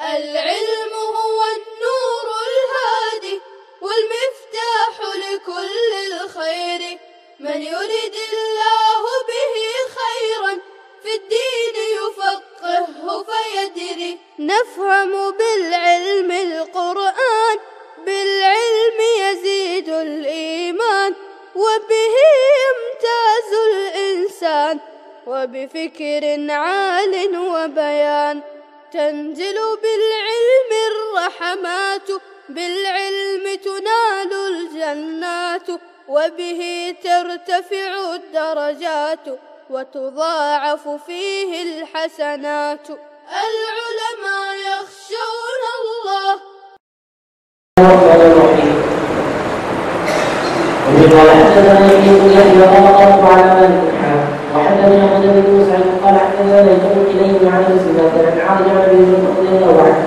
العلم هو النور الهادي والمفتاح لكل الخير، من يرد الله به خيرا في الدين يفقهه فيدري. نفهم بالعلم القرآن، بالعلم يزيد الإيمان، وبه يمتاز الإنسان، وبفكر عال وبيان. تنزل بالعلم الرحمات، بالعلم تنال الجنات، وبه ترتفع الدرجات، وتضاعف فيه الحسنات. العلماء يخشون الله. قال حدثنا ابن يحيى قال قرات على مالك وحدثني احمد بن مسعود قال حدثنا ليثم اليه عن مسلمة عن عائشة رضي الله عنها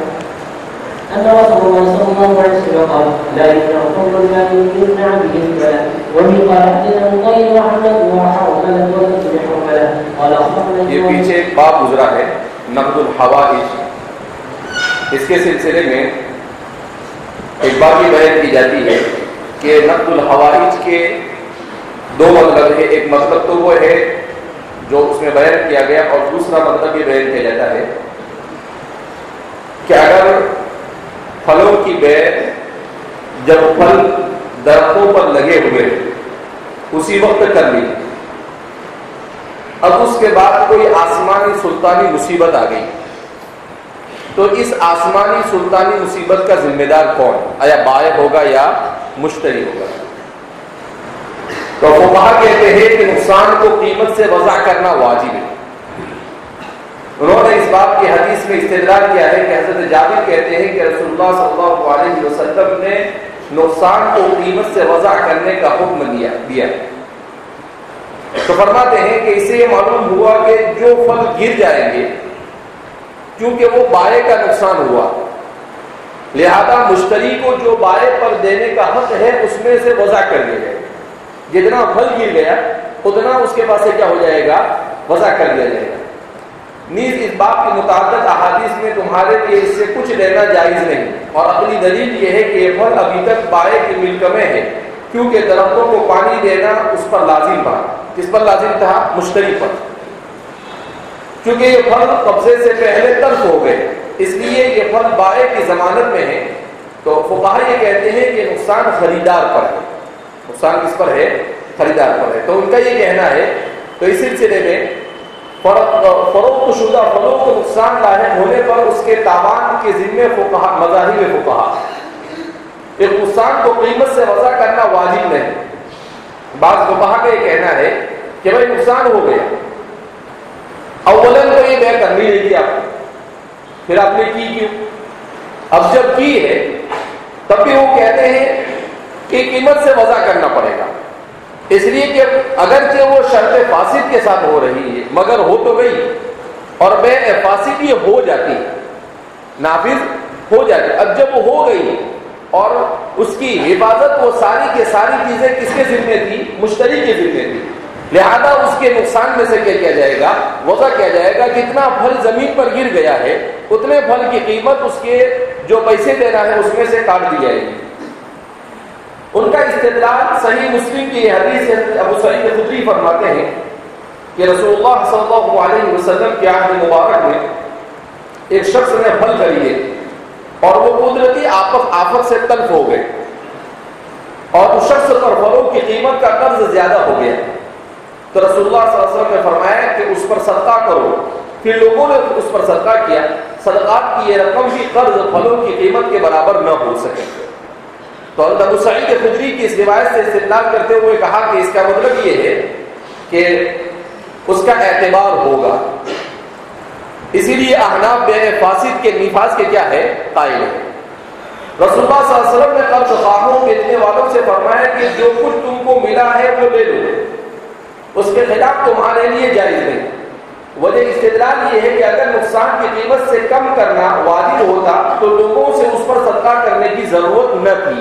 ان رسول الله صلى الله عليه وسلم قال لا يمنع قول ما يمنع به البلاء. وبه قال حدثنا طيب وحمد وحرملة ولد بحرملة قال اخبرنا. یہ پیچھے ایک باب گزرا ہے نقد الحوائج، اس کے سلسلے میں ایک بات یہ بیان کی جاتی ہے کہ نقد الحوائج کے دو مطلب ہے. ایک مطلب تو وہ ہے جو اس میں بیان کیا گیا، اور دوسرا مطلب یہ بیان کیا جاتا ہے کہ اگر پھلوں کی بیع جب پھل درختوں پر لگے ہوئے اسی وقت کر لی، اب اس کے بعد کوئی آسمانی سلطانی مصیبت آ گئی، تو اس آسمانی سلطانی مصیبت کا ذمہ دار کون؟ آیا بائع ہوگا یا مشتری ہوگا؟ تو فقہا کہتے ہیں کہ نقصان کو قیمت سے وضع کرنا واجب ہے. انہوں نے اس بات کی حدیث میں استدلال کیا ہے کہ حضرت جابر کہتے ہیں کہ رسول اللہ صلی اللہ علیہ وسلم نے نقصان کو قیمت سے وضع کرنے کا حکم دیا. تو فرماتے ہیں کہ اسے یہ معلوم ہوا کہ جو پھل گر جائیں گے کیونکہ وہ بائع کا نقصان ہوا، لہذا مشتری کو جو بائع پر دینے کا حق ہے اس میں سے وضع کر دیا جائے. جتنا پھل گر گیا اتنا اس کے پاس سے کیا ہو جائے گا؟ وضع کر دیا جائے گا. نیز اس بات کی متعدد احادیث میں تمہارے لیے اس سے کچھ لینا جائز نہیں، اور عقلی دلیل یہ ہے کہ یہ پھل ابھی تک بائع کی ملک میں ہے، کیونکہ درختوں کو پانی دینا اس پر لازم تھا. کس پر لازم تھا؟ مشتری پر. کیونکہ یہ پھل قبضے سے پہلے تلف ہو گئے، اس لیے یہ پھل بائع کی ضمانت میں ہے. تو فقہا یہ کہتے ہیں کہ نقصان خریدار پر ہے. نقصان کس پر ہے؟ خریدار پر ہے. تو ان کا یہ کہنا ہے. تو اس سلسلے میں فروخت شدہ پھلوں کو نقصان لاحق ہونے پر اس کے تاوان کے ذمے فقہا مذاہب فقہا ایک نقصان کو قیمت سے وضع کرنا واجب نہیں. بعض فقہا کا یہ کہنا ہے کہ بھائی نقصان ہو گیا، اولاً تو یہ بیع کرنی نہیں تھی آپ، پھر آپ نے کی کیوں؟ اب جب کی ہے تب بھی وہ کہتے ہیں کہ قیمت سے وضع کرنا پڑے گا، اس لیے کہ اگرچہ وہ شرط فاسد کے ساتھ ہو رہی ہے مگر ہو تو گئی، اور بیع فاسد یہ ہو جاتی، نافذ ہو جاتی. اب جب وہ ہو گئی اور اس کی حفاظت وہ ساری کی ساری چیزیں کس کے ذمے تھی؟ مشتری کے ذمے تھی. لہذا اس کے نقصان میں سے کیا کیا جائے گا؟ وضع کیا جائے گا. جتنا پھل زمین پر گر گیا ہے اتنے پھل کی قیمت اس کے جو پیسے دینا ہے اس میں سے کاٹ دی جائے گی. ان کا استدلال صحیح مسلم کی حدیث ہے. ابو سعید خدری فرماتے ہیں کہ رسول اللہ صلی اللہ علیہ وسلم کے عہد مبارک میں ایک شخص نے پھل خریدے اور وہ قدرتی آفت سے تلف ہو گئے، اور اس شخص پر پھلوں کی قیمت کا قرض زیادہ ہو گیا. تو رسول اللہ صلی اللہ علیہ وسلم نے فرمایا کہ اس پر صدقہ کرو. پھر لوگوں نے اس پر صدقہ کیا. صدقات کی یہ رقم بھی قرض پھلوں کی قیمت کے برابر نہ ہو سکے. تو ابو سعید خدری کی اس روایت سے استدلال کرتے ہوئے کہا کہ اس کا مطلب یہ ہے کہ اس کا اعتبار ہوگا. اسی لیے احناف بیع فاسد کے نفاذ کے کیا ہے؟ قائل ہے. رسول اللہ صلی اللہ علیہ وسلم نے قرض خواہوں بیچنے والوں سے فرمایا کہ جو کچھ تم کو ملا ہے وہ لے لو، اس کے خلاف تمہارے لیے جائز نہیں. وجہ استدلال یہ ہے کہ اگر نقصان کی قیمت سے کم کرنا واجب ہوتا تو لوگوں سے اس پر صدقہ کرنے کی ضرورت نہ تھی،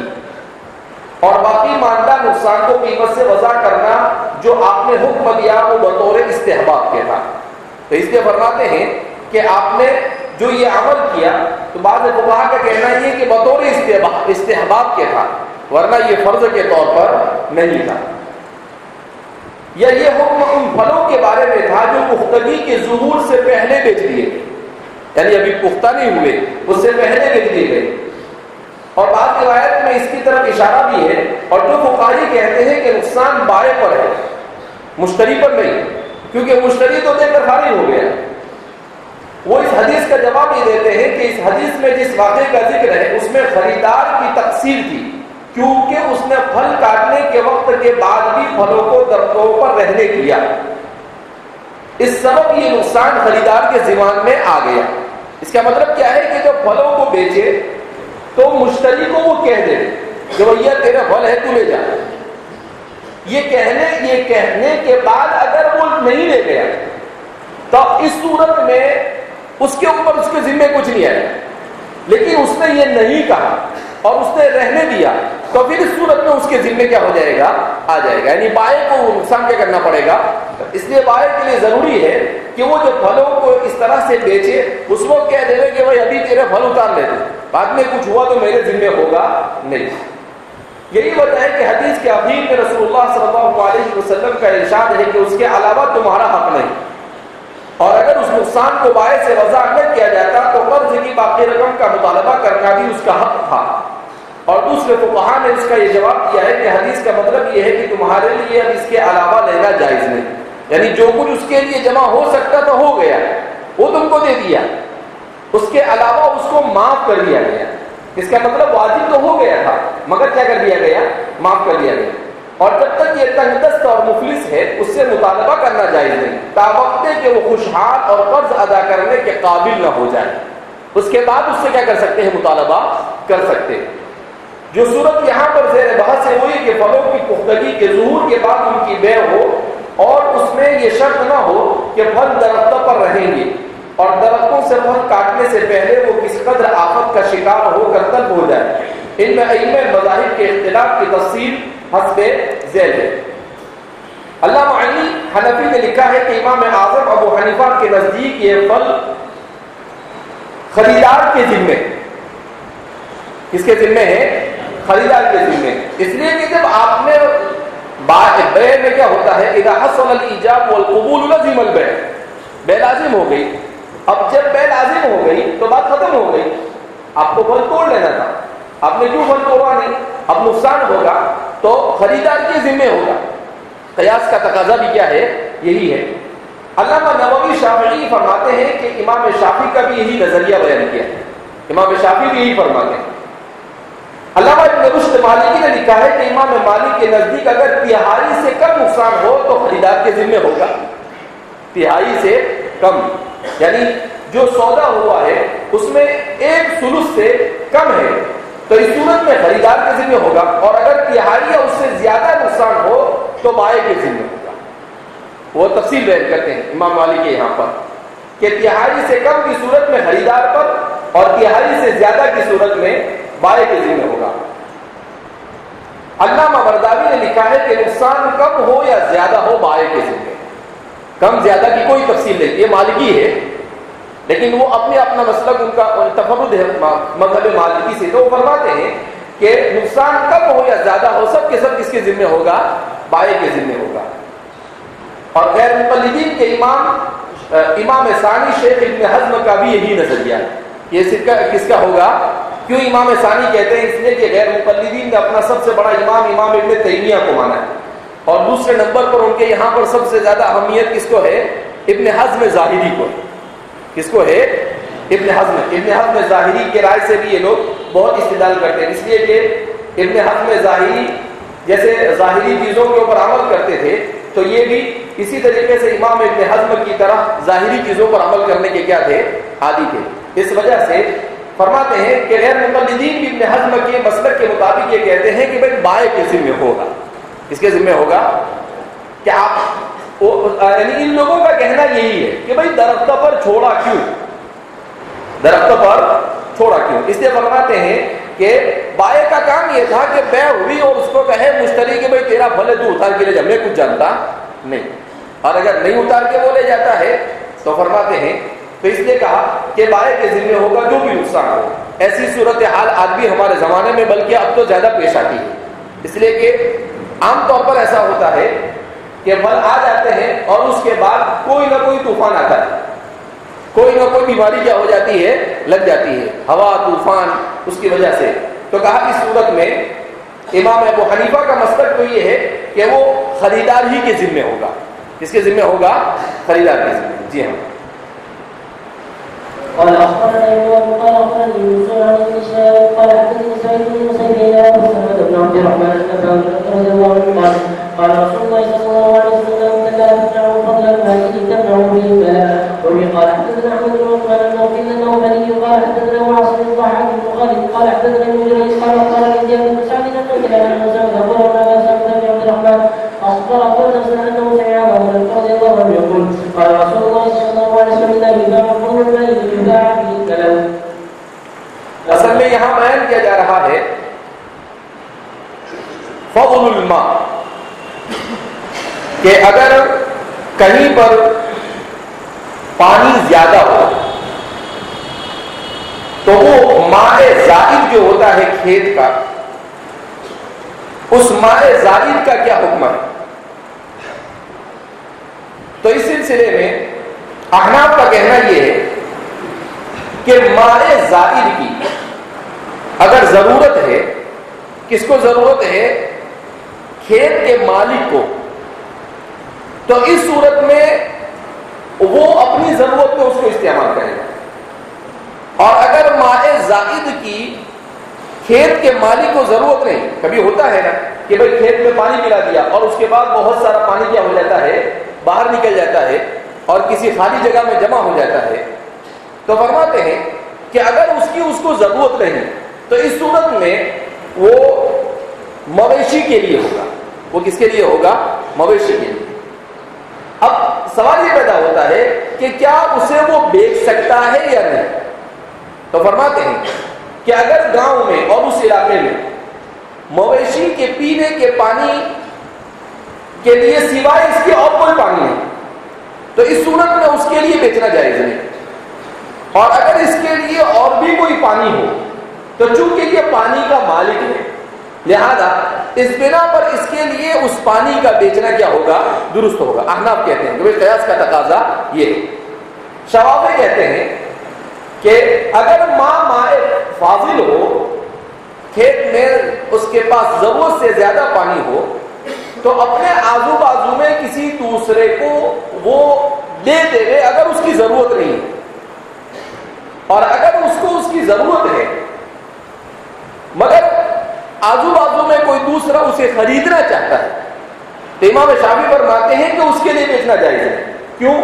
اور باقی ماندہ نقصان کو قیمت سے وضع کرنا جو آپ نے حکم دیا وہ بطور استحباب کے تھا. تو اس لیے فرماتے ہیں کہ آپ نے جو یہ عمل کیا، تو بعض کہ بطور استحباب کے تھا، ورنہ یہ فرض کے طور پر نہیں تھا. یا یہ حکم ان پھلوں کے بارے میں تھا جو پختگی کے ظہور سے پہلے بیچ دیے گئے، یعنی ابھی پختہ نہیں ہوئے، اس سے پہلے بیچ دیے گئے. اور بعض روایت میں اس کی طرف اشارہ بھی ہے، اور جو فقہاء کہتے ہیں کہ نقصان بائع پر ہے، مشتری پر نہیں، کیونکہ مشتری تو دے کر فارغ ہو گیا. وہ اس حدیث کا جواب یہ دیتے ہیں کہ اس حدیث میں جس واقعے کا ذکر ہے اس میں خریدار کی تقصیر تھی، کیونکہ اس نے پھل کاٹنے کے وقت کے بعد بھی پھلوں کو درختوں پر رہنے دیا. اس سبب یہ نقصان خریدار کے ذمہ میں آ گیا. اس کا مطلب کیا ہے کہ جب پھلوں کو بیچے تو مشتری کو وہ کہہ دے کہ بھیا تیرا پھل ہے تو لے جا. یہ کہنے کے بعد اگر وہ نہیں لے گیا تو اس صورت میں اس کے اوپر اس کے ذمے کچھ نہیں ہے. لیکن اس نے یہ نہیں کہا اور اس نے رہنے دیا تو پھر اس صورت میں اس کے ذمے کیا ہو جائے گا؟ آ جائے گا. یعنی بائع کو نقصان کیا کرنا پڑے گا. اس لیے بائع کے لیے ضروری ہے کہ وہ جو پھلوں کو اس طرح سے بیچے اس وقت کہہ دے کہ بھائی ابھی تیرے پھل اتار لے دیں، بعد میں کچھ ہوا تو میرے ذمے ہوگا نہیں. یہی وجہ ہے کہ حدیث کے اخیر میں رسول اللہ صلی اللہ علیہ وسلم کا ارشاد ہے کہ اس کے علاوہ تمہارا حق نہیں. اور اگر اس نقصان کو بائع سے وضع نہ کیا جاتا تو قرض کی باقی رقم کا مطالبہ کرنا بھی اس کا حق تھا. اور دوسرے فقہاء نے اس کا یہ جواب دیا ہے کہ حدیث کا مطلب یہ ہے کہ تمہارے لیے اب اس کے علاوہ لینا جائز نہیں. یعنی جو کچھ اس کے لیے جمع ہو سکتا تو ہو گیا، وہ تم کو دے دیا، اس کے علاوہ اس کو معاف کر دیا گیا. اس کا مطلب واجب تو ہو گیا تھا مگر کیا کر دیا گیا؟ معاف کر دیا گیا. اور جب تک یہ تنگ دست اور مفلس ہے اس سے مطالبہ کرنا جائز نہیں تاوقتے کہ وہ خوشحال اور قرض ادا کرنے کے قابل نہ ہو جائے. اس کے بعد اس سے کیا کر سکتے ہیں؟ مطالبہ کر سکتے ہیں. جو صورت یہاں پر زیر بحث سے ہوئی کہ پھلوں کی پختگی کے ظہور کے بعد ان کی بیع ہو اور اس میں یہ شرط نہ ہو کہ پھل درختوں پر رہیں گے اور درختوں سے پھل کاٹنے سے پہلے وہ کس قدر آفت کا شکار ہو کر تلف ہو جائے. ان میں ائمہ مذاہب کے اختلاف کی تفصیل حسب ذیل ہے. علامہ علی حنفی نے لکھا ہے کہ امام اعظم ابو حنیفہ کے نزدیک یہ پھل خریدار کے ذمے، کس کے ذمے ہے؟ خریدار کے ذمے. اس لیے کہ جب آپ نے بیع میں کیا ہوتا ہے؟ اذا حصل الايجاب والقبول لزم البيع، بیع لازم ہو گئی. اب جب بیع لازم ہو گئی تو بات ختم ہو گئی. آپ کو پھل توڑ لینا تھا، آپ نے کیوں پھل توڑا نہیں؟ اب نقصان ہوگا تو خریدار کے ذمے ہوگا. قیاس کا تقاضا بھی کیا ہے؟ یہی ہے. علامہ نووی شافعی فرماتے ہیں کہ امام شافعی کا بھی یہی نظریہ بیان کیا ہے. امام شافعی بھی یہی فرماتے ہیں. علامہ ابن رشد مالکی نے لکھا ہے کہ امام مالک کے نزدیک اگر تہائی سے کم نقصان ہو تو خریدار کے ذمے ہوگا. تہائی سے کم یعنی جو سودا ہوا ہے اس میں 1/3 سے کم ہے تو اس صورت میں خریدار کے ذمے ہوگا. اور اگر تہائی یا اس سے زیادہ نقصان ہو تو بائع کے ذمے ہوگا. وہ تفصیل بیان کرتے ہیں امام مالک کے یہاں پر کہ تہائی سے کم کی صورت میں خریدار پر اور تہائی سے زیادہ کی صورت میں بائع کے ذمہ ہوگا. علامہ مرداوی نے لکھا ہے کہ نقصان کم ہو یا زیادہ ہو بائع کے ذمہ. کم زیادہ کی کوئی تفصیل نہیں. یہ مالکی ہے لیکن وہ اپنا مسلک ان کا تفرد ہے مذہب مالکی سے. تو وہ فرماتے ہیں کہ نقصان کم ہو یا زیادہ ہو سب کے سب کس کے ذمہ ہوگا؟ بائع کے ذمہ ہوگا. اور غیر مقلدین کے امام ثانی شیخ ابن حزم کا بھی یہی نظریہ ہے. یہ کس کا ہوگا؟ کیوں امام ثانی کہتے ہیں؟ اس لیے کہ غیر مقلدین نے اپنا سب سے بڑا امام ابن تیمیہ کو مانا ہے اور دوسرے نمبر پر ان کے یہاں پر سب سے زیادہ اہمیت کس کو ہے؟ ابن حزم ظاہری کو. کس کو ہے؟ ابن حزم ظاہری کے رائے سے بھی یہ لوگ بہت استدلال کرتے ہیں. اس لیے کہ ابن حزم ظاہری جیسے ظاہری چیزوں کے اوپر عمل کرتے تھے تو یہ بھی اسی طریقے سے امام ابن حزم کی طرح ظاہری چیزوں پر عمل کرنے کے کیا تھے؟ عادی تھے. اس وجہ سے فرماتے ہیں کہ غیر مقلدین بھی ابن حزم کے مسلک کے مطابق یہ کہتے ہیں کہ بھائی بائع کے ذمہ ہوگا. کس کے ذمہ ہوگا؟ کیا یعنی ان لوگوں کا کہنا یہی ہے کہ بھائی درختوں پر چھوڑا کیوں؟ درختوں پر چھوڑا کیوں؟ اس لیے فرماتے ہیں کہ بائع کا کام یہ تھا کہ بیع ہوئی اور اس کو کہے مشتری کہ بھائی تیرا پھل ہے تو اتار کے لے جا، میں کچھ جانتا نہیں. اور اگر نہیں اتار کے وہ لے جاتا ہے تو فرماتے ہیں تو اس لیے کہا کہ بائیں کے ذمہ ہوگا جو بھی نقصان ہو. ایسی صورتحال آج بھی ہمارے زمانے میں بلکہ اب تو زیادہ پیش آتی ہے، اس لیے کہ عام طور پر ایسا ہوتا ہے کہ بل آ جاتے ہیں اور اس کے بعد کوئی نہ کوئی طوفان آتا ہے، کوئی نہ کوئی بیماری کیا ہو جاتی ہے، لگ جاتی ہے، ہوا طوفان اس کی وجہ سے. تو کہا اس صورت میں امام ابو حنیفہ کا مسلک تو یہ ہے کہ وہ خریدار ہی کے ذمہ ہوگا. کس کے ذمہ ہوگا؟ خریدار کے ذمہ. جی ہاں. قال أخبرنا أيوب قال أخبرني يوسف عن ابن شهاب قال حدثني سعيد بن المسيب عن محمد بن عبد الرحمن رضي الله عنه قال رسول الله صلى الله عليه وسلم لا تمنعوا فضل المال تمنعوا به البلاء. وبه قال حدثنا أحمد بن عثمان أنه قيل أنه بني قال حدثنا واصل بن ضحاك بن خالد قال حدثنا ابن جريج قال قال لي زياد بن سعد أنه كان عن مسعود أخبرنا أبا سعد بن عبد الرحمن أخبره نفسه أنه سمع أبا هريرة رضي الله عنه يقول قال رسول الله صلى الله عليه وسلم لا يباع فضل المال اصل میں یہاں بیان کیا جا رہا ہے فضل الماء، کہ اگر کہیں پر پانی زیادہ ہو تو وہ ماء زائد جو ہوتا ہے کھیت کا، اس ماء زائد کا کیا حکم ہے. تو اس سلسلے میں احناف کا کہنا یہ ہے کہ ماء زائد کی اگر ضرورت ہے، کس کو ضرورت ہے؟ کھیت کے مالک کو، تو اس صورت میں وہ اپنی ضرورت میں اس کو استعمال کرے گا. اور اگر ماء زائد کی کھیت کے مالک کو ضرورت نہیں، کبھی ہوتا ہے نا کہ بھئی کھیت میں پانی ملا دیا اور اس کے بعد بہت سارا پانی کیا ہو جاتا ہے، باہر نکل جاتا ہے اور کسی خالی جگہ میں جمع ہو جاتا ہے. تو فرماتے ہیں کہ اگر اس کو ضرورت نہیں تو اس صورت میں وہ مویشی کے لیے ہوگا. وہ کس کے لیے ہوگا؟ مویشی کے لیے. اب سوال یہ پیدا ہوتا ہے کہ کیا اسے وہ بیچ سکتا ہے یا نہیں. تو فرماتے ہیں کہ اگر گاؤں میں اور اس علاقے میں مویشی کے پینے کے پانی کے لیے سوائے اس کے اور کوئی پانی نہیں تو اس صورت میں اس کے لیے بیچنا جائز نہیں. اور اگر اس کے لیے اور بھی کوئی پانی ہو تو چونکہ یہ پانی کا مالک ہے، لہذا اس بنا پر اس کے لیے اس پانی کا بیچنا کیا ہوگا؟ درست ہوگا. احناف کہتے ہیں کہ قیاس کا تقاضا یہ. شوافی کہتے ہیں کہ اگر ماء فاضل ہو، کھیت میں اس کے پاس ضرورت سے زیادہ پانی ہو، تو اپنے آزو بازو میں کسی دوسرے کو وہ دے دے اگر اس کی ضرورت نہیں ہے. اور اگر اس کو اس کی ضرورت ہے مگر آزو بازو میں کوئی دوسرا اسے خریدنا چاہتا ہے تو امام شافعی فرماتے ہیں کہ اس کے لیے بیچنا جائز ہے. کیوں؟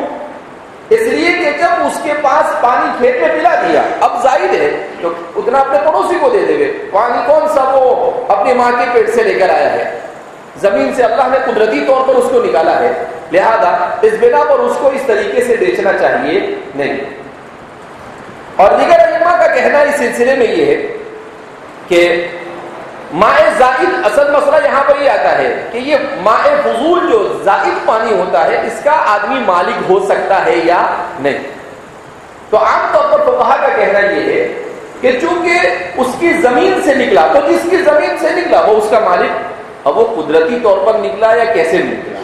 اس لیے کہ جب اس کے پاس پانی کھیت میں پلا دیا، اب زائد ہے تو اتنا اپنے پڑوسی کو دے دے. پانی کون سا وہ اپنی ماں کے پیٹ سے لے کر آیا ہے، زمین سے اللہ نے قدرتی طور پر اس کو نکالا ہے، لہذا اس بنا پر اس کو اس طریقے سے بیچنا چاہیے نہیں. اور دیگر علماء کا کہنا اس سلسلے میں یہ ہے کہ ماء زائد، اصل مسئلہ یہاں پر یہ آتا ہے کہ یہ ماء فضول جو زائد پانی ہوتا ہے اس کا آدمی مالک ہو سکتا ہے یا نہیں. تو عام طور پر فقہا کا کہنا یہ ہے کہ چونکہ اس کی زمین سے نکلا تو جس کی زمین سے نکلا وہ اس کا مالک. اب وہ قدرتی طور پر نکلا یا کیسے بھی نکلا،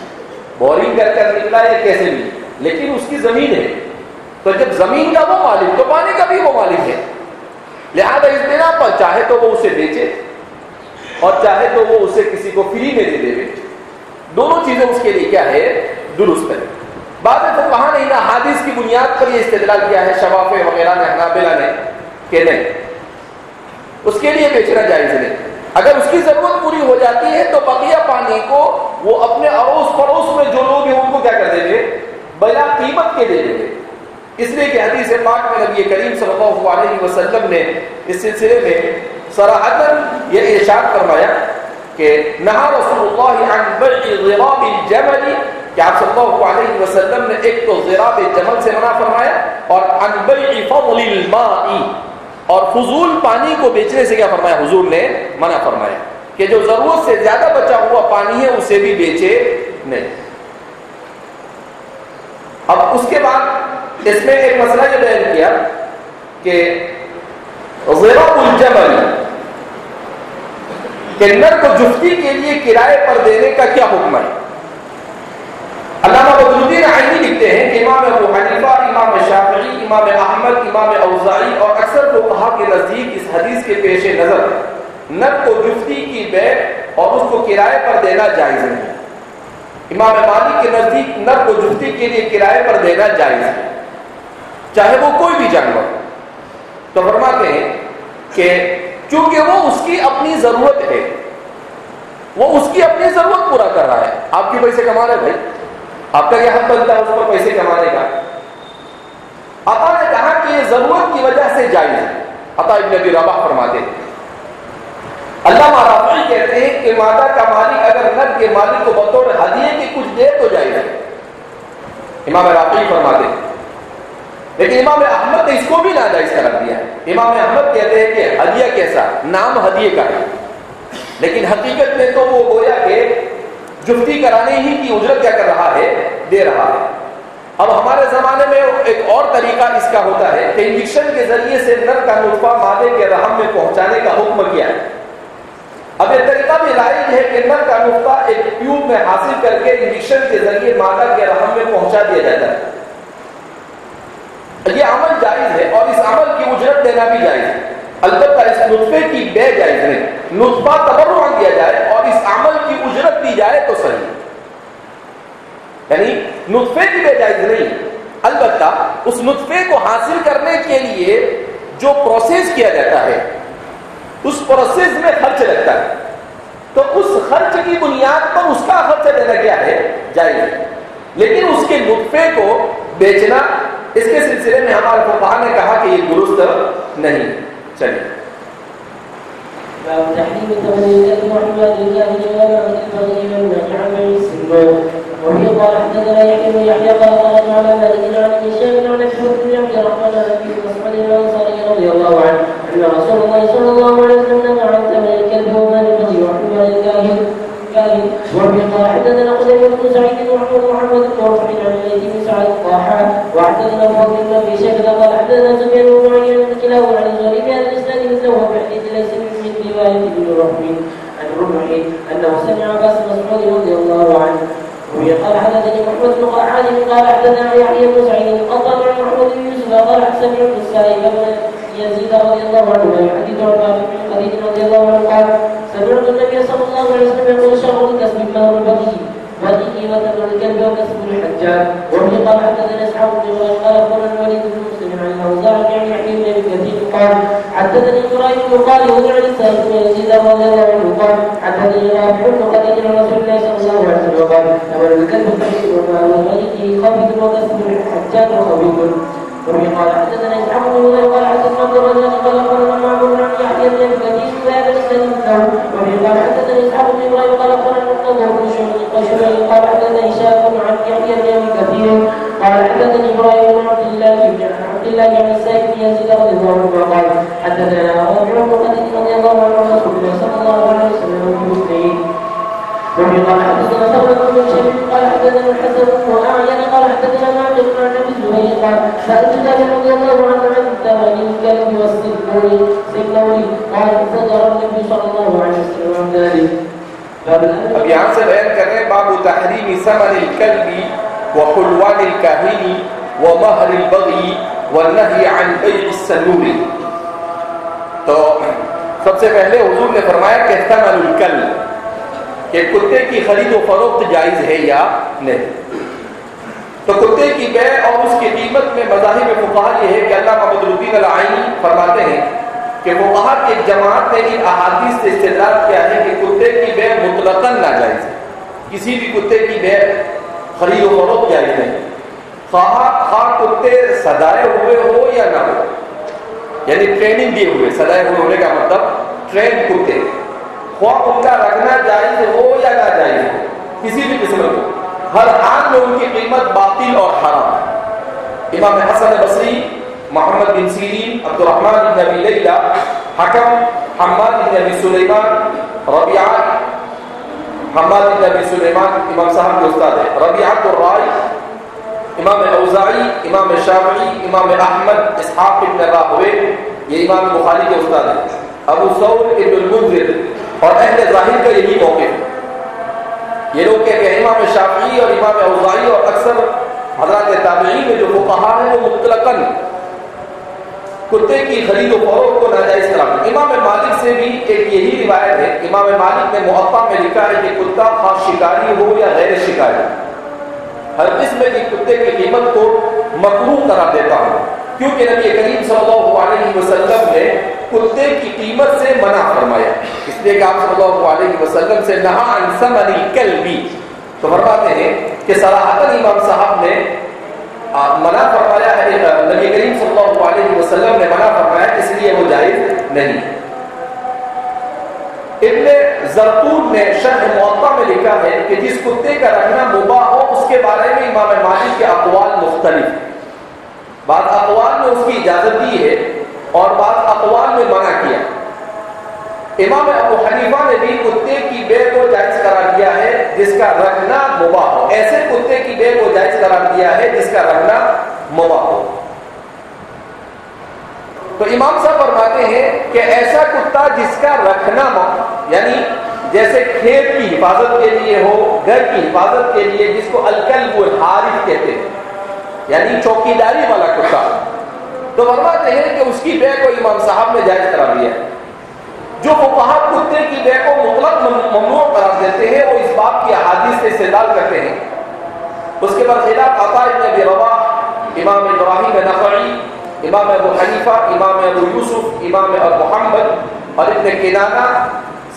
بورنگ کر کر نکلا یا کیسے بھی، لیکن اس کی زمین ہے. تو جب زمین کا وہ مالک تو پانی کا بھی وہ مالک ہے، لہذا اس بنا پر چاہے تو وہ اسے بیچے اور چاہے تو وہ اسے کسی کو فری میں دے دے. دونوں چیزیں اس کے لیے کیا ہے؟ درست ہے. بعد میں فقہا نے احادیث کی بنیاد پر یہ استدلال کیا ہے، شوافی وغیرہ نے، حنابلہ نے، کہ نہیں اس کے لیے بیچنا جائز نہیں. اگر اس کی ضرورت پوری ہو جاتی ہے تو بقیہ پانی کو وہ اپنے اڑوس پڑوس میں جو لوگ ہیں ان کو کیا کر دیں گے؟ بلا قیمت کے دے دیں گے. اس لیے کہ حدیث پاک میں نبی کریم صلی اللہ علیہ وسلم نے اس سلسلے میں صراحتاً یہ ارشاد فرمایا کہ نہا رسول اللہ عن بیع ضراب الجمل، کہ آپ صلی اللہ علیہ وسلم نے ایک تو ضراب جمل سے منع فرمایا اور عن بیع فضل الماء، اور فضول پانی کو بیچنے سے کیا فرمایا؟ حضور نے منع فرمایا کہ جو ضرورت سے زیادہ بچا ہوا پانی ہے اسے بھی بیچے نہیں. اب اس کے بعد اس میں ایک مسئلہ یہ بیان کیا کہ ضرب الجمل کہ نر کو جفتی کے لیے کرائے پر دینے کا کیا حکم ہے؟ علامہ بدر الدین عینی لکھتے ہیں کہ امام ابو حنیفہ، امام شافعی، امام احمد، امام اوزاعی اور اکثر فقہا کے نزدیک اس حدیث کے پیش نظر نر کو جفتی کی بیع اور اس کو کرائے پر دینا جائز نہیں۔ امام مالک کے نزدیک نر کو جفتی کے لیے کرائے پر دینا جائز ہے، چاہے وہ کوئی بھی جانور۔ تو فرماتے ہیں کہ چونکہ وہ اس کی اپنی ضرورت ہے، وہ اس کی اپنی ضرورت پورا کر رہا ہے۔ آپ کی پیسے کما رہے بھائی، آپ کا یہ حق بنتا ہے اس پر پیسے کمانے کا۔ عطا نے کہا کہ یہ ضرورت کی وجہ سے جائز ہے۔ عطا ابن ابی رباح فرماتے ہیں، علامہ رافعی کہتے ہیں کہ مادہ کا مالک اگر نر کے مالک کو بطور ہدیے کے کچھ دے تو جائز ہے، امام رافعی فرماتے ہیں۔ لیکن امام احمد نے اس کو بھی ناجائز قرار دیا ہے۔ امام احمد کہتے ہیں کہ ہدیہ کیسا، نام ہدیے کا ہے، لیکن حقیقت میں تو وہ گویا کہ جفتی کرانے ہی کی اجرت کیا کر رہا ہے، دے رہا ہے۔ اب ہمارے زمانے میں ایک اور طریقہ اس کا ہوتا ہے کہ انجیکشن کے ذریعے سے نر کا نطفہ مادے کے رحم میں پہنچانے کا حکم کیا ہے۔ اب یہ طریقہ بھی رائج ہے کہ نر کا نطفہ ایک ٹیوب میں حاصل کر کے انجیکشن کے ذریعے مادہ کے رحم میں پہنچا دیا جاتا ہے۔ یہ عمل جائز ہے اور اس عمل کی اجرت دینا بھی جائز ہے، البتہ اس نطفے کی بے جائز نہیں۔ نطفہ تبرعاً دیا جائے اور اس عمل کی اجرت دی جائے تو صحیح، یعنی نطفے کی بے جائز نہیں، البتہ اس نطفے کو حاصل کرنے کے لیے جو پروسیس کیا جاتا ہے اس پروسیس میں خرچ لگتا ہے، تو اس خرچ کی بنیاد پر اس کا خرچ دینا کیا ہے، جائز ہے۔ لیکن اس کے نطفے کو بیچنا، اس کے سلسلے میں ہمارے فقہا نے کہا کہ یہ درست نہیں۔ چلیے باب تحريم توليد محمد الجاهل والبغي والنهي عن بيع السنون. وفي قال حدثنا يحيى بن يحيى قال قرأت على مالك عن ابن شهاب عن ابي بكر بن عبد الرحمن عن ابي مسعود الانصاري رضي الله عنه ان رسول الله صلى الله عليه وسلم نهى عن ثمن الكلب ومال البغي وحمل الكاهن. وفي قال حدثنا قتيبة بن سعيد ومحمد محمد بن رفع عن الليث بن سعد الطاحان وحدثنا فضل بن ابي شيبة قال حدثنا سفيان بن معين بن كلاهما عن الزهري بهذا الاسناد مثله وفي حديث ليس من رواية ابن رفع عن رمح انه سمع عباس بن مسعود رضي الله عنه. وفي قال حدثني محمد بن حاتم قال حدثنا يحيى بن سعيد قال عن محمود بن يوسف قال سمعت السائب بن يزيد رضي الله عنه يحدث عن باب بن خديج رضي الله عنه قال سمعت النبي صلى الله عليه وسلم يقول شر الكسب مال البغي وثمن الكلب وكسب الحجاج. وفي قال حدثنا اسحاق بن ابراهيم قال اخبرنا الوليد بن مسلم عن الاوزاعي عن يحيى بن ابي كثير قال حدثني ابراهيم بن خالد عن السائب بن يزيد رضي الله عنه قال حدثني رافع بن خديج عن رسول الله صلى الله عليه وسلم قال ثمن الكلب خبيث ومال الغني خبيث وكسب الحجاج خبيث. وفي قال حدثنا اسحاق بن ابراهيم قال حدثنا عبد الرزاق قال اخبرنا معمر عن يحيى بن ابي كثير وهذا الاسناد مثله. وفي قال حدثني اسحاق بن ابراهيم قال اخبرنا المقتضى بن شعيب قال حدثني هشام عن يحيى بن ابي كثير قال حدثني ابراهيم بن عبد الله عن السائب بن يزيد رضي الله عنه قال حدثنا رافع بن خديج رضي الله عنه عن رسول الله صلى الله عليه وسلم في مسلمين. وفي قال حدثنا ثورة بن شيخ قال حدثنا الحسن بن أعين قال حدثنا معجب عن ابي الزبير قال سألت جابر رضي الله عنه عن ثمن الكلب والسنون قال فزجر النبي صلى الله عليه وسلم عن ذلك. اب یہاں سے بیان کر رہے ہیں باب تحریم ثمن الكلب وحلوان الكاهن ومهر البغي والنهي عن بيع السنور. تو سب سے پہلے حضور نے فرمایا کہ ثمن الكلب کہ کتے کی خرید و فروخت جائز ہے یا نہیں. تو کتے کی بیع اور اس کی قیمت میں مذاہب فقہا یہ ہے کہ علامہ بدر الدین العینی فرماتے ہیں کہ فقہا کی ایک جماعت نے ان احادیث سے استدلال کیا ہے کہ کتے کی بیع مطلقاً ناجائز ہے. کسی بھی کتے کی بیع خرید و فروخت جائز نہیں، خواہ کتے سدائے ہوئے ہو یا نہ ہو، یعنی ٹریننگ دیے ہوئے. سدائے ہوئے ہونے کا مطلب ٹرین کتے، خواہ ان کا رکھنا جائز ہو یا نہ جائز ہو، کسی بھی قسم کو، ہر حال میں ان کی قیمت باطل اور حرام ہے. امام حسن بصری، محمد بن سیرین، عبد الرحمن بن ابی لیلہ، حکم، حماد بن ابی سلیمان، ربیعہ، حماد بن ابی سلیمان امام صاحب کے استاد ہے، ربیعۃ الرائے، امام اوزاعی، امام شافعی، امام احمد، اسحاق ابن راہوے، یہ امام بخاری کے استاد ہیں، ابو ثور ابن المنذر اور اہل ظاہر کا یہی موقف ہے۔ یہ لوگ کہتے ہیں امام شافعی اور امام اوزاعی اور اکثر حضرات تابعین میں جو فقہا ہیں وہ مطلقاً کتے کی خرید و فروخت کو ناجائز قرار دیں۔ امام مالک سے بھی ایک یہی روایت ہے، امام مالک نے موطا میں لکھا ہے کہ کتا خاص شکاری ہو یا غیر شکاری، ہر قسم کی کتے کی قیمت کو مکروہ قرار دیتا ہوں، کیونکہ نبی کریم صلی اللہ علیہ وسلم نے کتے کی قیمت سے منع فرمایا، اس لیے کہ آپ صلی اللہ علیہ وسلم سے نہا عن ثمن الکلب، تو فرماتے ہیں کہ صراحتاً امام صاحب نے منع فرمایا ہے، نبی کریم صلی اللہ علیہ وسلم نے منع فرمایا، اس لیے وہ جائز نہیں۔ ابن زرتون نے شرح موطا میں لکھا ہے کہ جس کتے کا رکھنا مباح ہو اس کے بارے میں امام مالک کے اقوال مختلف ہیں، بعض اقوال میں اس کی اجازت دی ہے اور بعض اقوال میں منع کیا۔ امام ابو حنیفہ نے بھی کتے کی بے کو جائز قرار دیا ہے جس کا رکھنا مباح ہو، ایسے کتے کی بے کو جائز قرار دیا ہے جس کا رکھنا مباح ہو۔ تو امام صاحب فرماتے ہیں کہ ایسا کتا جس کا رکھنا یعنی جیسے کھیت کی حفاظت کے لیے ہو، گھر کی حفاظت کے لیے، جس کو الکلب الحارث کہتے ہیں، یعنی چوکیداری والا کتا، تو فرماتے ہیں کہ اس کی بے کو امام صاحب نے جائز قرار دیا ہے۔ جو فقہا کتے کی بے کو مطلق ممنوع قرار دیتے ہیں وہ اس باب کی احادیث سے استدلال کرتے ہیں۔ اس کے برخلاف عطا ابن ابی رباح، امام ابراہیم نخعی، امام ابو حنیفہ، امام ابو یوسف، امام ابو محمد اور ابن کنانہ،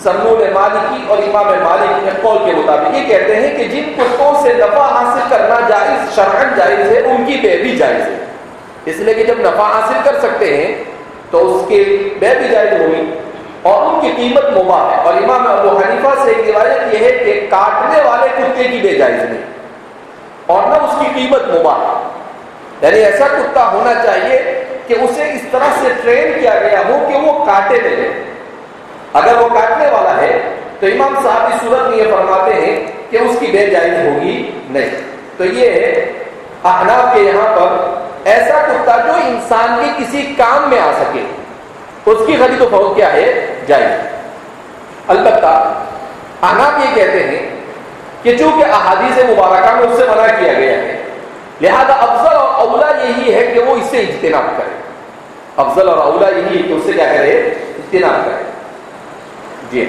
سمون مالکی اور امام مالک کے قول کے مطابق یہ کہتے ہیں کہ جن کتوں سے نفع حاصل کرنا جائز شرعاً جائز ہے ان کی بے بھی جائز ہے، اس لیے کہ جب نفع حاصل کر سکتے ہیں تو اس کی بے بھی جائز ہوگی اور ان کی قیمت مباح ہے۔ اور امام ابو حنیفہ سے ایک روایت یہ ہے کہ کاٹنے والے کتے کی بے جائز نہیں اور نہ اس کی قیمت مباح ہے، یعنی ایسا کتا ہونا چاہیے کہ اسے اس طرح سے ٹرین کیا گیا ہو کہ وہ کاٹے نہیں۔ اگر وہ کاٹنے والا ہے تو امام صاحب اس صورت میں یہ فرماتے ہیں کہ اس کی بے جائز ہوگی نہیں۔ تو یہ ہے احناف کے یہاں پر ایسا کتا جو انسان کے کسی کام میں آ سکے اس کی خرید و فروخت کیا ہے؟ جائز۔ البتہ احناف یہ کہتے ہیں کہ چونکہ احادیث مبارکہ میں اس سے منع کیا گیا ہے لہذا افضل اور اولا یہی ہے کہ وہ اس سے اجتناب کرے، افضل اور اولا یہی ہے کہ اس سے کیا کرے؟ اجتناب کرے۔ جی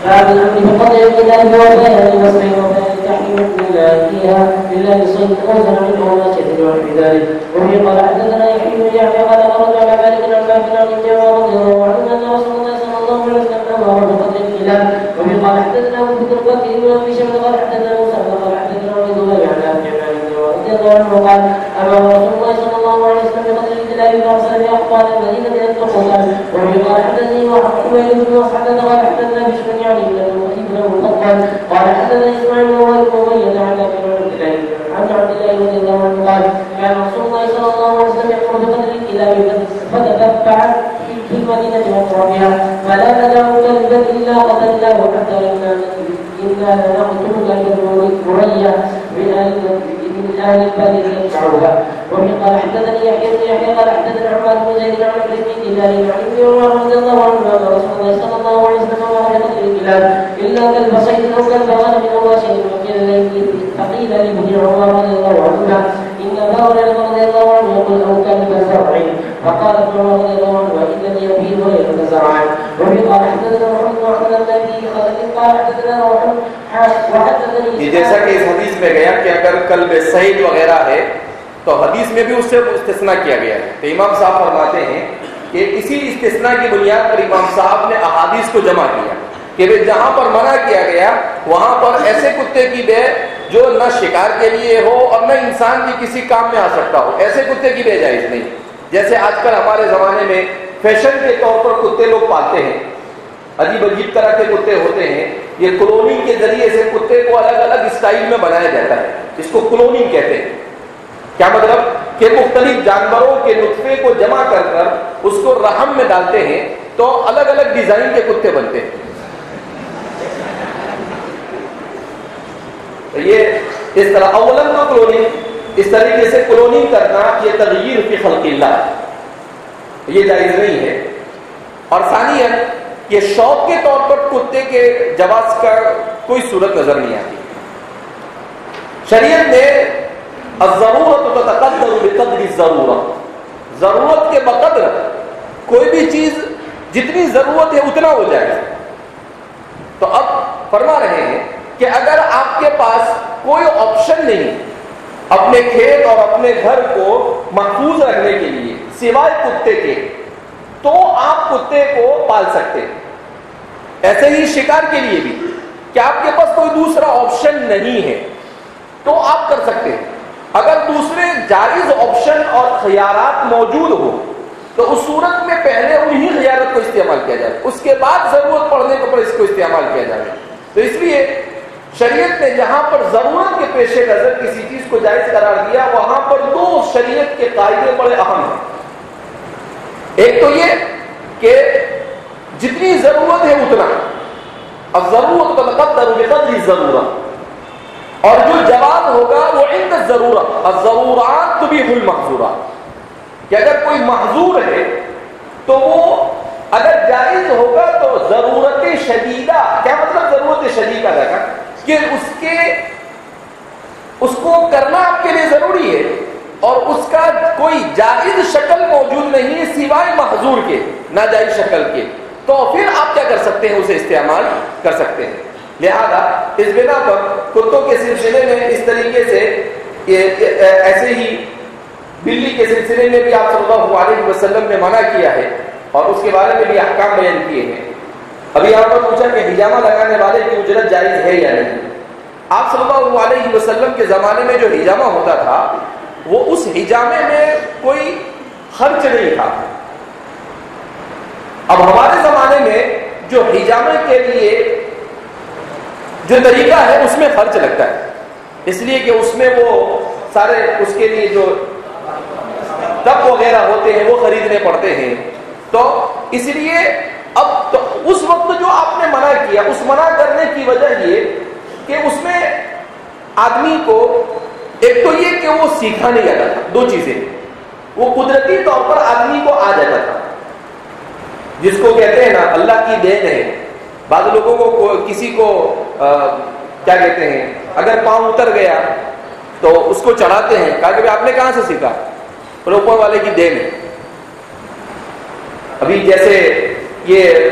باب الامر بقطع الكتاب وبيان المسح وبيان تحريم ما فيها الا بصيد اوزن منه وما شدد ونحو ذلك. وفي قال حدثنا يحيى بن يحيى قال خرج على مالك عن نافع عن ابن عمر رضي الله عنه ان رسول الله صلى الله عليه وسلم امر بقطع الكلاب. وفي قال حدثنا ابو بكر بن ابي شيبه قال حدثنا موسى قال حدثنا عبد الله عن نافع عن ابن عمر رضي الله عنه قال امر رسول الله صلى الله عليه وسلم بقطع الكلاب فارسل باخبار المدينه ان تقتل. وفي قال حدثني وحبيب بن مسعد قال حدثنا بشر يعني ابن مفضل قال حدثنا اسماعيل وهو ابن عن عبد الله رضي الله عنه قال كان رسول الله صلى الله عليه وسلم يأمر بقتل الكلاب فتتبع في المدينة وقربها فلا ندع كلبا إلا قتلناه حتى إنا لنقتل كلبا مريا من أهل البلد يتبعها. وفي قال حدثني يحيى بن يحيى قال حدثنا عماد بن زيد عن ابن دينار عن ابن عمر رضي الله عنه أن رسول الله صلى الله عليه وسلم أمر بقتل الكلاب إلا كلب صيد أو كلب غنم أو واشي. فقيل لابن عمر رضي الله عنهما إن أبا هريرة رضي الله عنه يقول أو كلب زرع فقال ابن عمر رضي الله عنه وإن لم يبيه هريرة زرعا. وفي قال حدثنا محمد بن عبد الله بن خالد قال حدثنا وحدثني جیسا کہ اس حدیث میں گیا کہ اگر کلب صید وغیرہ ہے تو حدیث میں بھی اس سے استثناء کیا گیا ہے، تو امام صاحب فرماتے ہیں کہ اسی استثناء کی بنیاد پر امام صاحب نے احادیث کو جمع کیا کہ جہاں پر منع کیا گیا وہاں پر ایسے کتے کی بے جو نہ شکار کے لیے ہو اور نہ انسان کی کسی کام میں آ سکتا ہو، ایسے کتے کی بے جائز نہیں۔ جیسے آج کل ہمارے زمانے میں فیشن کے طور پر کتے لوگ پالتے ہیں، عجیب عجیب طرح کے کتے ہوتے ہیں، یہ کلوننگ کے ذریعے سے کتے کو الگ الگ اسٹائل میں بنایا جاتا ہے، اس کو کلوننگ کہتے ہیں۔ کیا مطلب کہ مختلف جانوروں کے نطفے کو جمع کر کر اس کو رحم میں ڈالتے ہیں تو الگ الگ ڈیزائن کے کتے بنتے ہیں۔ یہ اس طرح اولاً تو کلوننگ، اس طریقے سے کلوننگ کرنا یہ تغیر فی خلق اللہ، یہ جائز نہیں ہے. اور ثانیاً یہ شوق کے طور پر کتے کے جواز کا کوئی صورت نظر نہیں آتی. شریعت نے الضرورت تتقدر بقدر الضرورت، ضرورت کے بقدر کوئی بھی چیز جتنی ضرورت ہے اتنا ہو جائے. تو اب فرما رہے ہیں کہ اگر آپ کے پاس کوئی آپشن نہیں اپنے کھیت اور اپنے گھر کو محفوظ رکھنے کے لیے سوائے کتے کے، تو آپ کتے کو پال سکتے ہیں. ایسے ہی شکار کے لیے بھی کہ آپ کے پاس کوئی دوسرا آپشن نہیں ہے تو آپ کر سکتے ہیں. اگر دوسرے جائز آپشن اور خیارات موجود ہو تو اس صورت میں پہلے انہی خیارات کو استعمال کیا جائے، اس کے بعد ضرورت پڑنے کے اوپر اس کو استعمال کیا جائے. تو اس لیے شریعت نے جہاں پر ضرورت کے پیش نظر کسی چیز کو جائز قرار دیا وہاں پر دو شریعت کے قاعدے بڑے اہم ہیں. ایک تو یہ کہ جتنی ضرورت ہے اتنا، اب ضرورت تقدر بقدر الضرورت، اور جو جواب ہوگا وہ عند الضرورت، الضرورات تبیح المحظورات، کہ اگر کوئی محظور ہے تو وہ اگر جائز ہوگا تو ضرورت شدیدہ، کیا مطلب ضرورت شدیدہ کا کہ اس کو کرنا آپ کے لیے ضروری ہے اور اس کا کوئی جائز شکل موجود نہیں ہے سوائے محظور کے، ناجائز شکل کے، تو پھر آپ کیا کر سکتے ہیں، اسے استعمال کر سکتے ہیں. لہذا اس بنا پر کتوں کے سلسلے میں اس طریقے سے ایسے ہی بلی کے سلسلے میں بھی آپ صلی اللہ علیہ وسلم نے منع کیا ہے اور اس کے بارے میں بھی احکام بیان کیے ہیں. ابھی آپ کو پوچھا کہ حجامہ لگانے والے کی اجرت جائز ہے یا نہیں. آپ صلی اللہ علیہ وسلم کے زمانے میں جو حجامہ ہوتا تھا وہ اس حجامے میں کوئی خرچ نہیں تھا. اب ہمارے زمانے میں جو حجامے کے لیے جو طریقہ ہے اس میں خرچ لگتا ہے، اس لیے کہ اس میں وہ سارے اس کے لیے جو ٹب وغیرہ ہوتے ہیں وہ خریدنے پڑتے ہیں. تو اس لیے اب تو اس وقت جو آپ نے منع کیا، اس منع کرنے کی وجہ یہ کہ اس میں آدمی کو ایک تو یہ کہ وہ سیکھا نہیں جاتا تھا، دو چیزیں، وہ قدرتی طور پر آدمی کو آ جاتا تھا، جس کو کہتے ہیں نا اللہ کی دین ہے. بعض لوگوں کو کسی کو کیا کہتے ہیں اگر پاؤں اتر گیا تو اس کو چڑھاتے ہیں، کہا کہ آپ نے کہاں سے سیکھا، اور اوپر والے کی دین ہے. ابھی جیسے یہ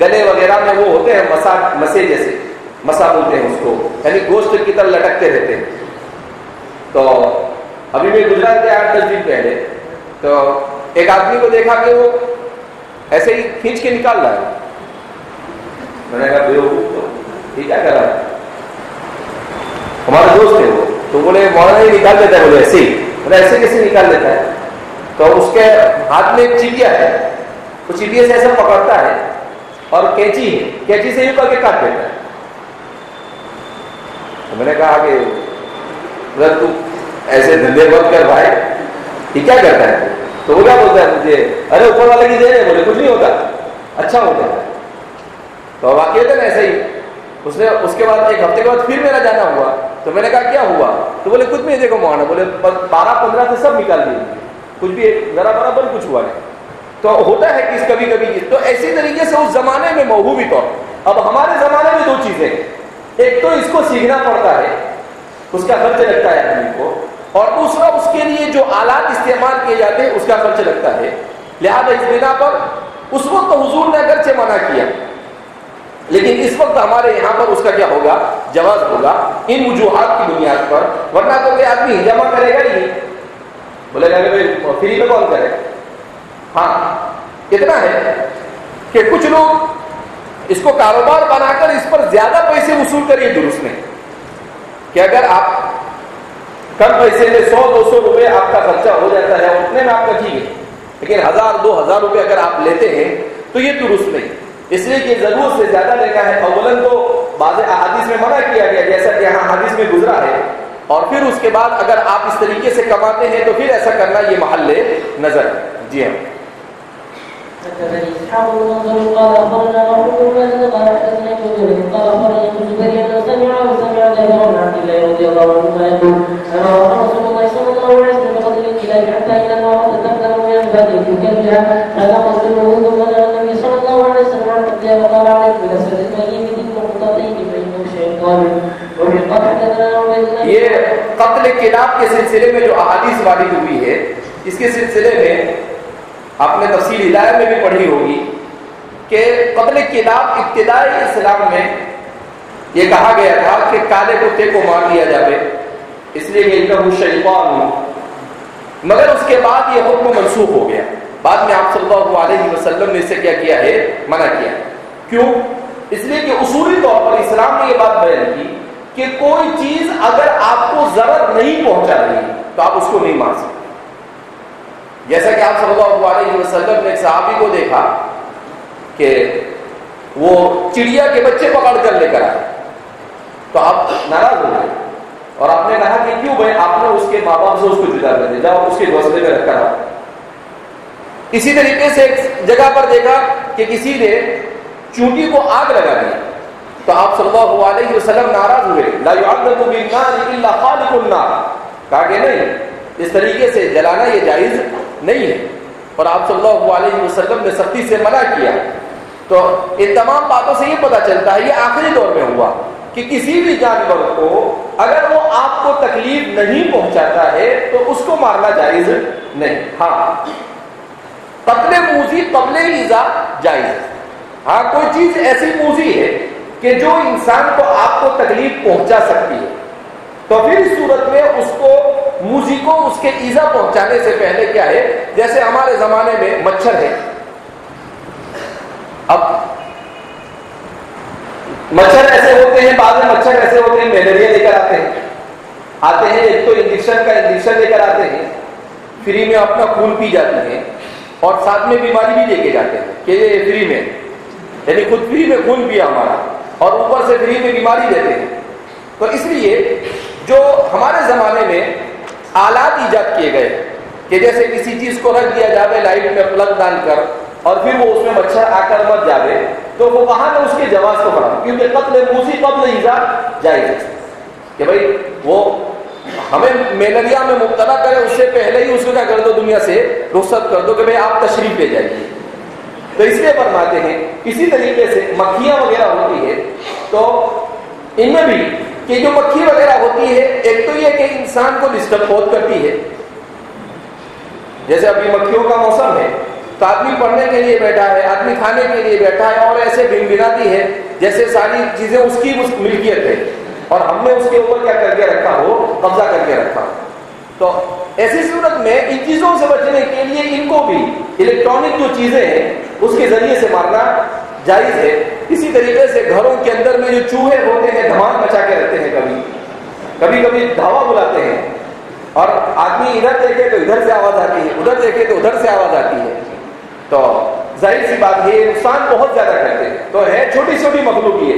گلے وغیرہ میں وہ ہوتے ہیں مسے جیسے مسا بولتے ہیں اس کو، یعنی گوشت کی طرح لٹکتے رہتے ہیں. تو ابھی میں گجرات کے 8-10 دن پہلے تو ایک آدمی کو دیکھا کہ وہ ایسے ہی کھینچ کے نکال رہا ہے. میں نے کہا یہ کیا کر رہا ہے، ہمارا دوست ہے وہ، تو بولے مولانا یہ نکال لیتا ہے. بولے ایسے ہی، بولے ایسے کیسے نکال لیتا ہے. تو اس کے ہاتھ میں ایک چیٹیا ہے، وہ چیٹیا سے ایسا پکڑتا ہے اور کینچی ہے، کینچی سے یوں کر کے کاٹ دیتا ہے. تو میں نے کہا کہ تو ایسے دھندے مت کر بھائی، یہ کیا کرتا ہے. تو وہ کیا بولتا ہے مجھے، ارے اوپر والے کی دین ہے. بولے کچھ نہیں ہوتا، اچھا ہوتا ہے. تو واقعی تھا نا ایسا ہی. اس کے بعد ایک ہفتے کے بعد پھر میرا جانا ہوا تو میں نے کہا کیا ہوا، تو بولے کچھ نہیں دیکھو مولانا، بولے 12-15 سے سب نکال دیے، کچھ بھی ذرا برابر کچھ ہوا نہیں. تو ہوتا ہے کہ کبھی کبھی تو اسی طریقے سے اس زمانے میں موہوبی طور. اب ہمارے زمانے میں دو چیزیں، ایک تو اس کو سیکھنا پڑتا ہے، اس کا خرچ لگتا ہے آدمی کو، اور دوسرا اس کے لیے جو آلات استعمال کیے جاتے ہیں اس کا خرچ لگتا ہے. لہذا اس بنا پر اس وقت حضور نے اگرچہ منع کیا، لیکن اس وقت ہمارے یہاں پر اس کا کیا ہوگا، جواز ہوگا ان وجوہات کی بنیاد پر. ورنہ تو کوئی آدمی جمع کرے گا ہی، بولے گا کہ فری میں کون کرے. ہاں اتنا ہے کہ کچھ لوگ اس کو کاروبار بنا کر اس پر زیادہ پیسے وصول کریے. درست نہیں کہ اگر آپ کم پیسے میں 100-200 روپے آپ کا خرچہ ہو جاتا ہے اتنے میں آپ کا ٹھیک ہے، لیکن 1000-2000 روپے اگر آپ لیتے ہیں تو یہ درست نہیں. اس لیے کہ ضرورت سے زیادہ لینا ہے. اولاً تو بعض احادیث میں منع کیا گیا جیسا کہ یہاں حدیث میں گزرا ہے، اور پھر اس کے بعد اگر آپ اس طریقے سے کماتے ہیں تو پھر ایسا کرنا یہ محل نظر ہے. جی ہاں. حدثني اسحاق بن منصور قال اخبرنا محمود بن مازن قال حدثنا ابن جرير قال اخبرنا ابن الزبير انه سمع جابر بن عبد الله رضي الله الله عنهما يقول أنا رسول الله صلى الله عليه وسلم بقتل الكلاب حتى إذا ما وقت تقدم من البدء بكلبها هذا قتله ثم نهى النبي صلى الله عليه وسلم عن قتلها وقال عليه بنسبة الميت ذكر قطعتين فإنه شيطان. یہ قتل کلاب کے سلسلے میں جو احادیث وارد ہوئی ہے اس کے سلسلے میں آپ نے تفصیل ہدایت میں بھی پڑھی ہوگی کہ قتل کلاب ابتدائی اسلام میں یہ کہا گیا تھا کہ کالے کتے کو مار دیا جائے اس لیے کہ انہو شیطان، مگر اس کے بعد یہ حکم منسوخ ہو گیا. بعد میں آپ صلی اللہ علیہ وسلم نے اسے کیا کیا ہے؟ منع کیا. کیوں؟ اس لیے کہ اصولی طور پر اسلام نے یہ بات بیان کی کہ کوئی چیز اگر آپ کو ضرر نہیں پہنچا رہی تو آپ اس کو نہیں مار سکتے. جیسا کہ آپ صلی اللہ علیہ وسلم نے ایک صحابی کو دیکھا کہ وہ چڑیا کے بچے پکڑ کر لے کر آئے تو آپ ناراض ہو گئے اور آپ نے کہا کہ کیوں بھائی آپ نے اس کے ماں باپ سے اس کو جدا کر دیا، جاؤ اس کے گھونسلے میں رکھ کر آؤ. اسی طریقے سے ایک جگہ پر دیکھا کہ کسی نے چونٹی کو آگ لگا دی تو آپ صلی اللہ علیہ وسلم ناراض ہوئے. لا يعذب بالنار الا خالق النار، کہا کہ نہیں اس طریقے سے جلانا یہ جائز نہیں ہے، اور آپ صلی اللہ علیہ وسلم نے سختی سے منع کیا. تو ان تمام باتوں سے یہ پتہ چلتا ہے یہ آخری دور میں ہوا کہ کسی بھی جانور کو اگر وہ آپ کو تکلیف نہیں پہنچاتا ہے تو اس کو مارنا جائز نہیں. ہاں قتل موذی قبل ایذا جائز ہے. ہاں کوئی چیز ایسی موذی ہے کہ جو انسان کو آپ کو تکلیف پہنچا سکتی ہے تو پھر اس صورت میں اس کو موذی کو اس کے ایذا پہنچانے سے پہلے کیا ہے، جیسے ہمارے زمانے میں مچھر ہے. اب مچھر ایسے ہوتے ہیں، بعض مچھر ایسے ہوتے ہیں ملیریا لے کر آتے ہیں ایک تو انجیکشن لے کر آتے ہیں، فری میں اپنا خون پی جاتے ہیں اور ساتھ میں بیماری بھی لے کے جاتے ہیں کہ یہ فری میں، یعنی خود فری میں خون پیا ہمارا اور اوپر سے فری میں بیماری دیتے ہیں. تو اس لیے جو ہمارے زمانے میں آلات ایجاد کیے گئے کہ جیسے کسی چیز کو رکھ دیا جاوے لائٹ میں پلگ ڈال کر اور پھر وہ اس میں مچھر آ کر مر جاوے تو وہ وہاں میں اس کے جواز کو پڑھا، کیونکہ قتل موذی قبل ایذا جائز ہے کہ بھائی وہ ہمیں ملیریا میں مبتلا کرے اس سے پہلے ہی اس کو کیا کر دو، دنیا سے رخصت کر دو کہ بھائی آپ تشریف لے جائیے. تو اس لیے فرماتے ہیں اسی طریقے سے مکھیاں وغیرہ ہوتی ہے تو ان میں بھی کہ جو مکھی وغیرہ ہوتی ہے ایک تو یہ کہ انسان کو ڈسٹرب بہت کرتی ہے، جیسے ابھی مکھیوں کا موسم ہے تو آدمی پڑھنے کے لیے بیٹھا ہے، آدمی کھانے کے لیے بیٹھا ہے اور ایسے بھنبھناتی ہے جیسے ساری چیزیں اس کی ملکیت ہے اور ہم نے اس کے اوپر کیا کر کے رکھا ہو، قبضہ کر کے رکھا ہو. تو ایسی صورت میں ان چیزوں سے بچنے کے لیے ان کو بھی الیکٹرانک جو چیزیں ہیں اس کے ذریعے سے مارنا جائز ہے. اسی طریقے سے گھروں کے اندر میں جو چوہے ہوتے ہیں دھمال مچا کے رہتے ہیں، کبھی دھاوا بلاتے ہیں اور آدمی ادھر دیکھے تو ادھر سے آواز آتی ہے، ادھر دیکھے تو ادھر سے آواز آتی ہے. تو ظاہر سی بات ہے نقصان بہت زیادہ کرتے ہیں. تو ہے چھوٹی چھوٹی مخلوق ہے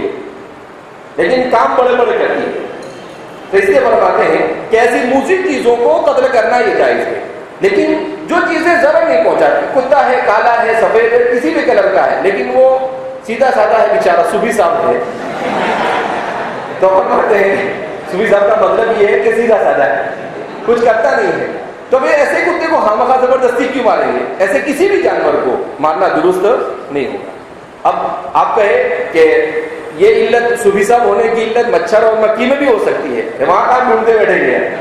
لیکن کام بڑے بڑے کرتی ہے. تو اس لیے فرماتے ہیں کہ ایسی موذی چیزوں کو قتل کرنا یہ جائز ہے، لیکن جو چیزیں ضرر نہیں پہنچاتی، کتا ہے، کالا ہے، سفید ہے، کسی بھی کلر کا ہے لیکن وہ سیدھا سادہ ہے بیچارہ، صوفی صاحب ہے تو فرماتے ہیں صوفی صاحب کا مطلب یہ ہے کہ سیدھا سادہ ہے، کچھ کرتا نہیں ہے، تو وہ ایسے کتے کو خامخواہ زبردستی کیوں ماریں گے؟ ایسے کسی بھی جانور کو مارنا درست نہیں ہوگا. اب آپ کہے کہ یہ علت صوفی صاحب ہونے کی علت مچھر اور مکھی میں بھی ہو سکتی ہے، وہاں کام ڈھونڈتے بیٹھے گئے ہیں.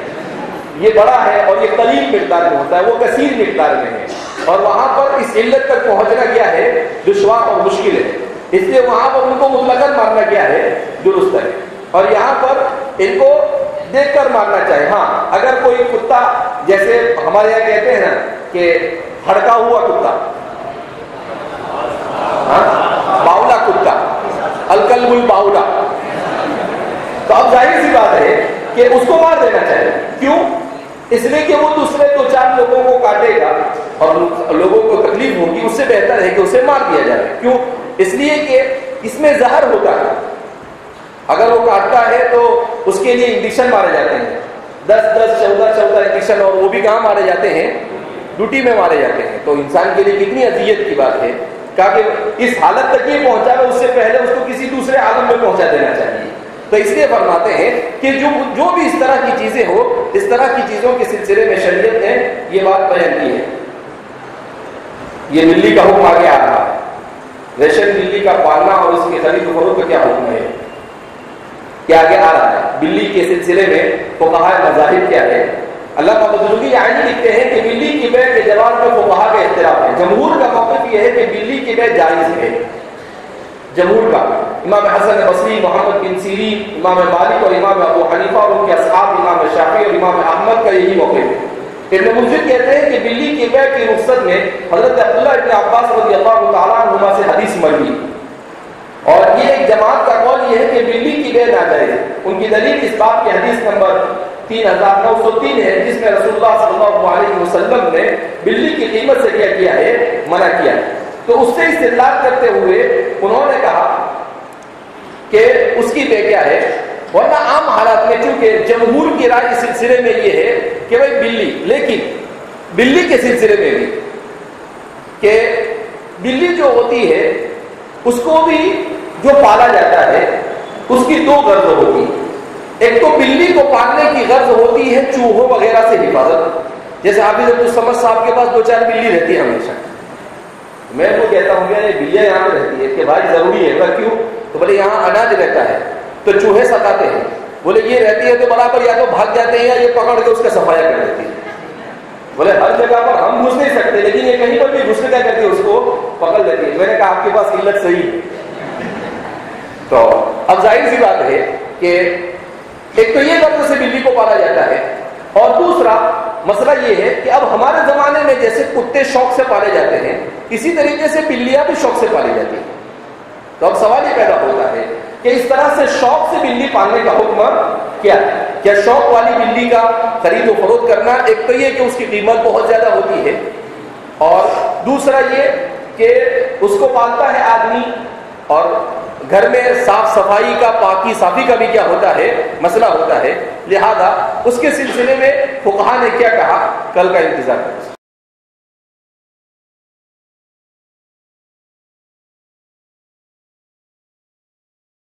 یہ بڑا ہے اور یہ قلیل مقدار میں ہوتا ہے، وہ کثیر مقدار میں ہے اور وہاں پر اس علت تک پہنچنا کیا ہے، دشوار اور مشکل ہے. اس لیے وہاں پر ان کو مطلقاً مارنا کیا ہے، درست ہے. اور یہاں پر ان کو دیکھ کر مارنا چاہیے. ہاں اگر کوئی کتا جیسے ہمارے یہاں کہتے ہیں نا کہ ہڑکا ہوا کتا، باؤلا کتا، الکلب الباؤلا، تو اب ظاہر سی بات ہے کہ اس کو مار دینا چاہیے. کیوں؟ اس لیے کہ وہ دوسرے دو چار لوگوں کو کاٹے گا اور لوگوں کو تکلیف ہوگی، اس سے بہتر ہے کہ اسے مار دیا جائے. کیوں؟ اس لیے کہ اس میں زہر ہوتا ہے، اگر وہ کاٹتا ہے تو اس کے لیے انجیکشن مارے جاتے ہیں، 10-14 انجیکشن، اور وہ بھی کہاں مارے جاتے ہیں، ڈیوٹی میں مارے جاتے ہیں. تو انسان کے لیے کتنی اذیت کی بات ہے کہ اس حالت تک یہ پہنچا ہے، اس سے پہلے اس کو کسی دوسرے عالم میں پہنچا دینا چاہیے. تو تو اس لیے فرماتے ہیں کہ جو بھی اس طرح کی چیزیں ہو، اس طرح کی چیزوں کے سلسلے میں شریعت نے یہ بات بیان کی ہے۔ یہ بلی کا حکم آگے آ رہا ہے، ریشم بلی کا پالنا اور اس کی خرید و فروخت کا کیا حکم ہے، کیا آگے آ رہا ہے۔ بلی کے سلسلے میں فقہاء مذاہب کیا ہے؟ علامہ بدرگی عینی لکھتے ہیں کہ بلی کی بیع کے جواز میں فقہاء کا اختلاف ہے۔ جمہور کا موقف یہ ہے کہ بلی کی بیع جائز ہے، جمہور کا، امام حسن بصری، محمد بن سیرین، امام مالک اور امام ابو حنیفہ اور ان کے اصحاب امام شافعی اور امام احمد کا یہی موقف ہے۔ ابن منذر کہتے ہیں کہ بلی کی بیع کی رخصت میں حضرت عبداللہ ابن عباس رضی اللہ تعالیٰ عنہما سے حدیث مروی، اور یہ ایک جماعت کا قول یہ ہے کہ بلی کی بیع ناجائز ہے۔ ان کی دلیل اس بات کی حدیث نمبر 3903 ہے، جس میں رسول اللہ صلی اللہ علیہ وسلم نے بلی کی قیمت سے کیا کیا ہے، منع کیا ہے۔ تو اس سے استدلال کرتے ہوئے انہوں نے کہا کہ اس کی بیع کیا ہے، ورنہ عام حالات میں چونکہ جمہور کی رائے اس سلسلے میں یہ ہے کہ بھائی بلی، لیکن بلی کے سلسلے میں بھی کہ بلی جو ہوتی ہے اس کو بھی جو پالا جاتا ہے اس کی دو غرض ہوتی ہے۔ ایک تو بلی کو پالنے کی غرض ہوتی ہے چوہوں وغیرہ سے حفاظت، جیسے حافظ عبدالصمد صاحب کے پاس 2-4 بلی رہتی ہے ہمیشہ، میں وہ کہتا ہوں کہ یہ بلیاں یہاں پہ رہتی ہے کہ بھائی ضروری ہے، کیوں؟ تو بولے یہاں اناج رہتا ہے تو چوہے ستاتے ہیں، بولے یہ رہتی ہے تو برابر یا تو بھاگ جاتے ہیں یا یہ پکڑ کے اس کا صفایا کر دیتی ہے۔ بولے ہر جگہ پر ہم گھس نہیں سکتے، لیکن یہ کہیں پر بھی گھسنے کیا کرتی ہے، اس کو پکڑ لیتی ہے۔ میں نے کہا آپ کے پاس علت صحیح ہے۔ تو اب ظاہر سی بات ہے کہ ایک تو یہ غرض سے بلی کو پالا جاتا ہے، اور دوسرا مسئلہ یہ ہے کہ اب ہمارے زمانے میں جیسے کتے شوق سے پالے جاتے ہیں، اسی طریقے سے بلیاں بھی شوق سے پالی جاتی ہیں۔ تو اب سوال یہ پیدا ہوتا ہے کہ اس طرح سے شوق سے بلی پالنے کا حکم کیا ہے؟ کیا شوق والی بلی کا خرید و فروخت کرنا، ایک تو یہ کہ اس کی قیمت بہت زیادہ ہوتی ہے، اور دوسرا یہ کہ اس کو پالتا ہے آدمی، اور گھر میں صاف صفائی کا، پاکی صافی کا بھی کیا ہوتا ہے، مسئلہ ہوتا ہے، لہذا اس کے سلسلے میں فقہاء نے کیا کہا، کل کا انتظار کریں۔